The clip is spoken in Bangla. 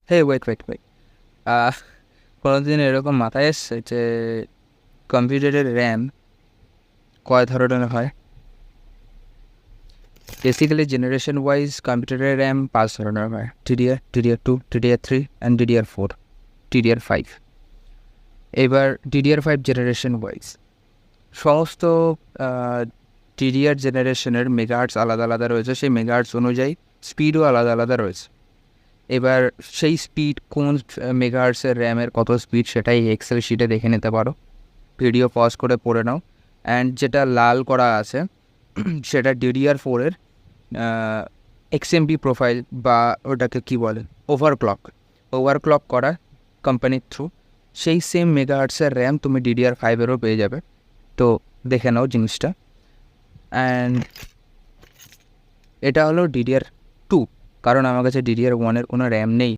হে ওয়েট, কোনোদিন এরকম মাথায় এসছে যে কম্পিউটারের র্যাম কয় ধরনের হয়? বেসিক্যালি জেনারেশন ওয়াইজ কম্পিউটারের র্যাম 5 ধরনের হয়: DDR2, DDR3 and DDR4, DDR5। এবার DDR5 জেনারেশন ওয়াইজ সমস্ত ডিডিআর জেনারেশনের মেগাহার্টস আলাদা আলাদা রয়েছে, সেই মেগাহার্টস অনুযায়ী স্পিডও আলাদা আলাদা রয়েছে। এবার সেই স্পিড কোন মেগাহার্টসের র্যামের কত স্পিড সেটাই এক্সেল শিটে দেখে নিতে পারো, ভিডিও পজ করে পড়ে নাও। অ্যান্ড যেটা লাল করা আছে সেটা DDR4-এর এক্সএমপি প্রোফাইল, বা ওটাকে কি বলে, ওভারক্লক করা কোম্পানির থ্রু। সেই সেম মেগাহার্টসের র্যাম তুমি DDR5-এরও পেয়ে যাবে, তো দেখে নাও জিনিসটা। অ্যান্ড এটা হলো DDR2, কারণ আমার কাছে DDR1-এর কোনো র্যাম নেই।